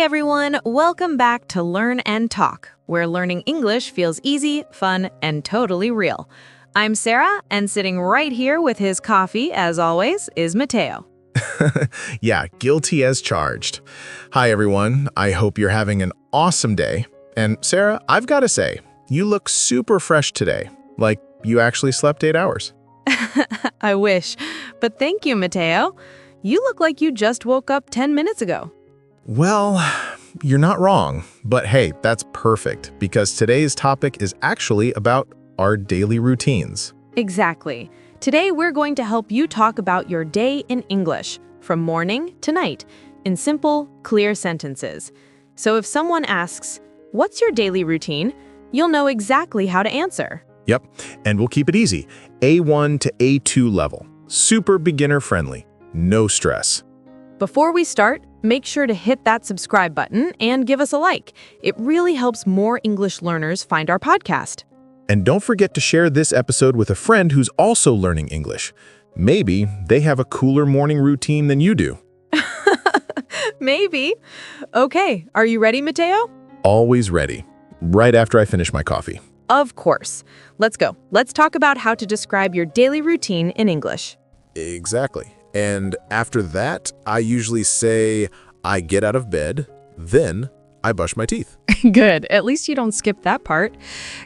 everyone, welcome back to Learn and Talk, where learning English feels easy, fun, and totally real. I'm Sarah, and sitting right here with his coffee, as always, is Mateo. Yeah, guilty as charged. Hi, everyone. I hope you're having an awesome day. And Sarah, I've got to say, you look super fresh today, like you actually slept 8 hours. I wish, but thank you, Mateo. You look like you just woke up 10 minutes ago. Well, you're not wrong, but hey, that's perfect because today's topic is actually about our daily routines. Exactly. Today, we're going to help you talk about your day in English, from morning to night, in simple, clear sentences. So if someone asks, "What's your daily routine?" you'll know exactly how to answer. Yep, and we'll keep it easy. A1 to A2 level. Super beginner friendly. No stress. Before we start, make sure to hit that subscribe button and give us a like. It really helps more English learners find our podcast. And don't forget to share this episode with a friend who's also learning English. Maybe they have a cooler morning routine than you do. Maybe. Okay, are you ready, Mateo? Always ready. Right after I finish my coffee. Of course. Let's go. Let's talk about how to describe your daily routine in English. Exactly. And after that, I usually say, I get out of bed, then I brush my teeth. Good. At least you don't skip that part.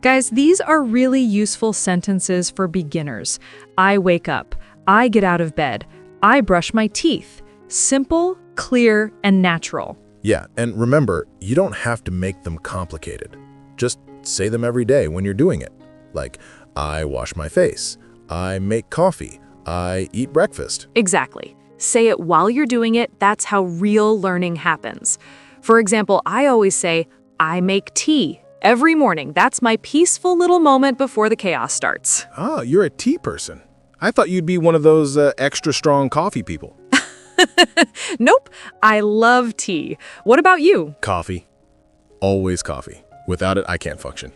Guys, these are really useful sentences for beginners. I wake up. I get out of bed. I brush my teeth. Simple, clear, and natural. Yeah, and remember, you don't have to make them complicated. Just say them every day when you're doing it. Like, I wash my face. I make coffee. I eat breakfast. Exactly. Say it while you're doing it. That's how real learning happens. For example, I always say, I make tea every morning. That's my peaceful little moment before the chaos starts. Ah, you're a tea person. I thought you'd be one of those extra strong coffee people. Nope. I love tea. What about you? Coffee. Always coffee. Without it, I can't function.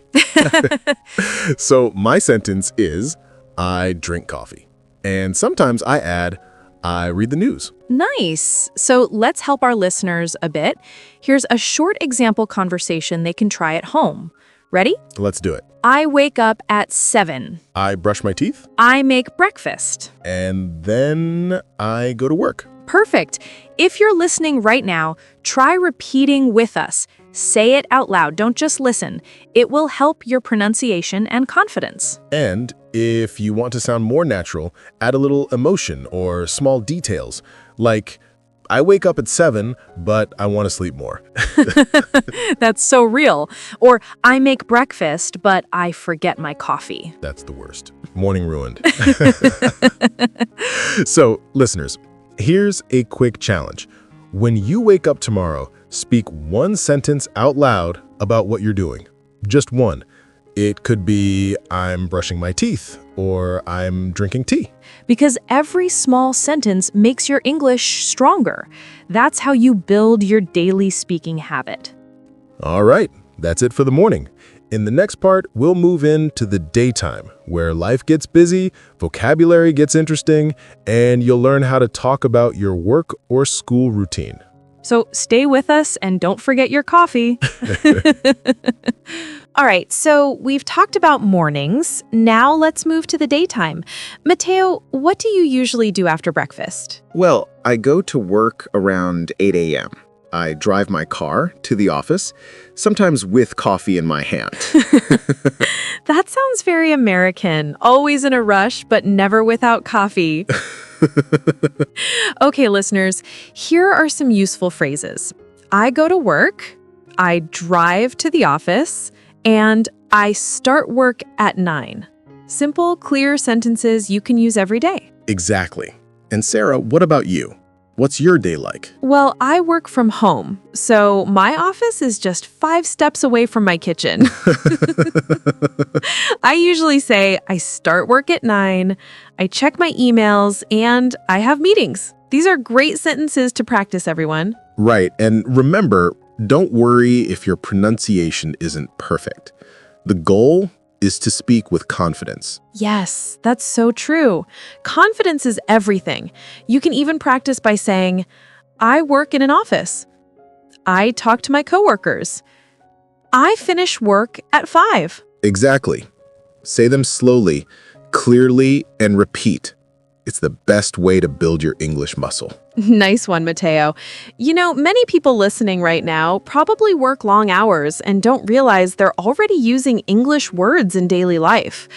So my sentence is, I drink coffee. And sometimes I add, I read the news. Nice. So let's help our listeners a bit. Here's a short example conversation they can try at home. Ready? Let's do it. I wake up at 7. I brush my teeth. I make breakfast. And then I go to work. Perfect. If you're listening right now, try repeating with us. Say it out loud. Don't just listen. It will help your pronunciation and confidence. And if you want to sound more natural, add a little emotion or small details. Like, I wake up at 7, but I want to sleep more. That's so real. Or, I make breakfast, but I forget my coffee. That's the worst. Morning ruined. So, listeners, here's a quick challenge. When you wake up tomorrow, speak one sentence out loud about what you're doing. Just one. It could be, I'm brushing my teeth, or I'm drinking tea. Because every small sentence makes your English stronger. That's how you build your daily speaking habit. All right, that's it for the morning. In the next part, we'll move into the daytime, where life gets busy, vocabulary gets interesting, and you'll learn how to talk about your work or school routine. So stay with us and don't forget your coffee. All right, so we've talked about mornings. Now let's move to the daytime. Mateo, what do you usually do after breakfast? Well, I go to work around 8 a.m. I drive my car to the office, sometimes with coffee in my hand. That sounds very American. Always in a rush, but never without coffee. Okay, listeners, here are some useful phrases. I go to work, I drive to the office, and I start work at 9. Simple, clear sentences you can use every day. Exactly. And Sarah, what about you? What's your day like? Well, I work from home, so my office is just 5 steps away from my kitchen. I usually say I start work at 9, I check my emails, and I have meetings. These are great sentences to practice, everyone. Right, and remember, don't worry if your pronunciation isn't perfect. The goal is to speak with confidence. Yes, that's so true. Confidence is everything. You can even practice by saying, I work in an office. I talk to my coworkers. I finish work at 5. Exactly. Say them slowly, clearly, and repeat. It's the best way to build your English muscle. Nice one, Mateo. You know, many people listening right now probably work long hours and don't realize they're already using English words in daily life,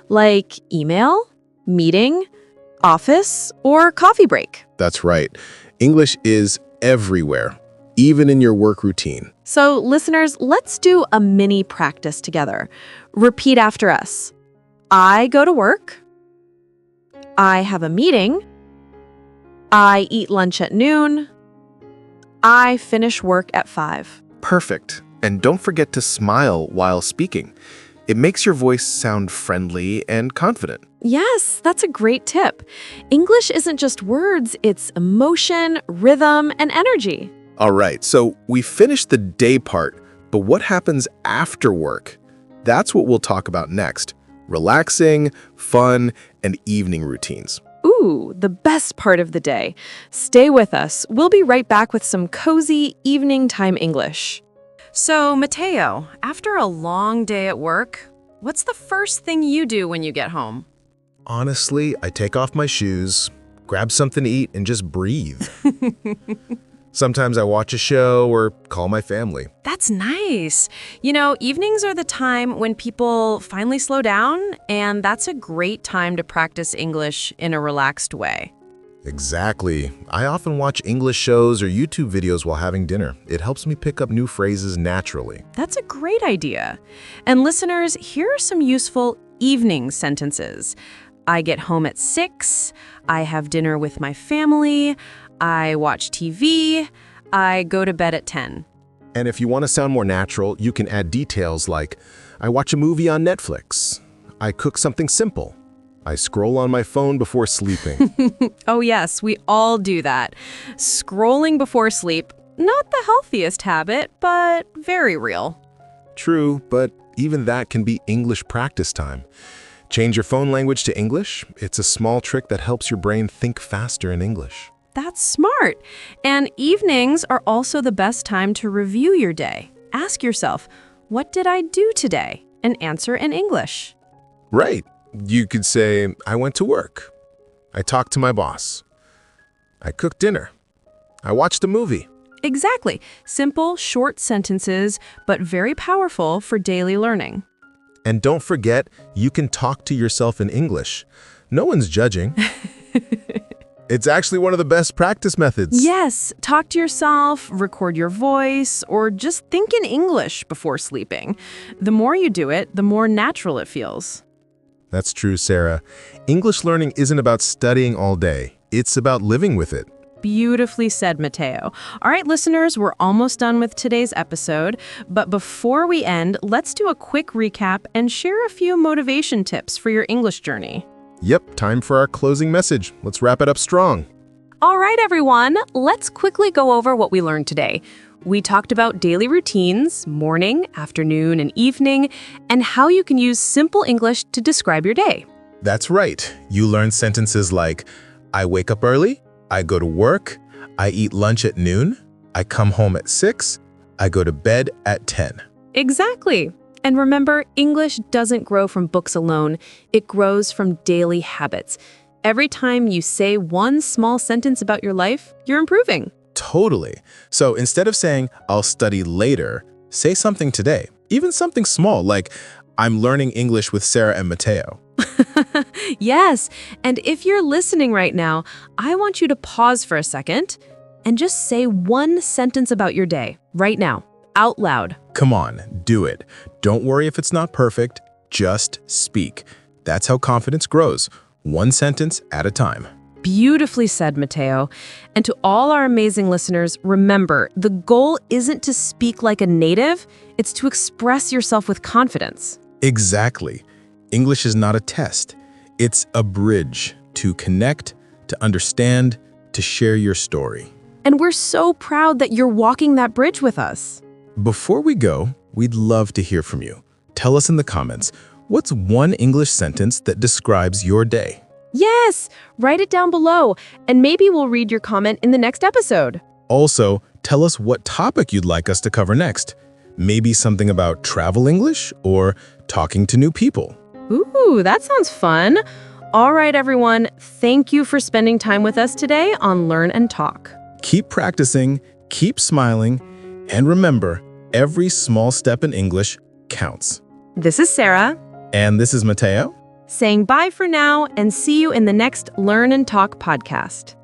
like email, meeting, office, or coffee break. That's right. English is everywhere, even in your work routine. So, listeners, let's do a mini practice together. Repeat after us. I go to work. I have a meeting. I eat lunch at noon. I finish work at 5. Perfect. And don't forget to smile while speaking. It makes your voice sound friendly and confident. Yes, that's a great tip. English isn't just words, it's emotion, rhythm, and energy. All right, so we finished the day part, but what happens after work? That's what we'll talk about next. Relaxing, fun, and evening routines. Ooh, the best part of the day. Stay with us. We'll be right back with some cozy evening time English. So, Mateo, after a long day at work, what's the first thing you do when you get home? Honestly, I take off my shoes, grab something to eat, and just breathe. Sometimes I watch a show or call my family. That's nice. You know, evenings are the time when people finally slow down, and that's a great time to practice English in a relaxed way. Exactly. I often watch English shows or YouTube videos while having dinner. It helps me pick up new phrases naturally. That's a great idea. And listeners, here are some useful evening sentences. I get home at 6. I have dinner with my family. I watch TV. I go to bed at 10. And if you want to sound more natural, you can add details like, I watch a movie on Netflix. I cook something simple. I scroll on my phone before sleeping. Oh yes, we all do that. Scrolling before sleep, not the healthiest habit, but very real. True, but even that can be English practice time. Change your phone language to English. It's a small trick that helps your brain think faster in English. That's smart. And evenings are also the best time to review your day. Ask yourself, what did I do today? And answer in English. Right. You could say, I went to work. I talked to my boss. I cooked dinner. I watched a movie. Exactly. Simple, short sentences, but very powerful for daily learning. And don't forget, you can talk to yourself in English. No one's judging. It's actually one of the best practice methods. Yes, talk to yourself, record your voice, or just think in English before sleeping. The more you do it, the more natural it feels. That's true, Sarah. English learning isn't about studying all day. It's about living with it. Beautifully said, Mateo. All right, listeners, we're almost done with today's episode. But before we end, let's do a quick recap and share a few motivation tips for your English journey. Yep, time for our closing message. Let's wrap it up strong. All right, everyone, let's quickly go over what we learned today. We talked about daily routines, morning, afternoon, and evening, and how you can use simple English to describe your day. That's right. You learned sentences like, I wake up early, I go to work, I eat lunch at noon, I come home at 6, I go to bed at 10. Exactly. And remember, English doesn't grow from books alone. It grows from daily habits. Every time you say one small sentence about your life, you're improving. Totally. So instead of saying, I'll study later, say something today. Even something small, like, I'm learning English with Sarah and Mateo. Yes, and if you're listening right now, I want you to pause for a second and just say one sentence about your day, right now, out loud. Come on, do it. Don't worry if it's not perfect, just speak. That's how confidence grows, one sentence at a time. Beautifully said, Mateo. And to all our amazing listeners, remember, the goal isn't to speak like a native, it's to express yourself with confidence. Exactly. English is not a test. It's a bridge to connect, to understand, to share your story. And we're so proud that you're walking that bridge with us. Before we go, we'd love to hear from you. Tell us in the comments, what's one English sentence that describes your day? Yes, write it down below, and maybe we'll read your comment in the next episode. Also, tell us what topic you'd like us to cover next. Maybe something about travel English or talking to new people. Ooh, that sounds fun. All right, everyone. Thank you for spending time with us today on Learn and Talk. Keep practicing, keep smiling, and remember, every small step in English counts. This is Sarah. And this is Mateo. Saying bye for now and see you in the next Learn and Talk podcast.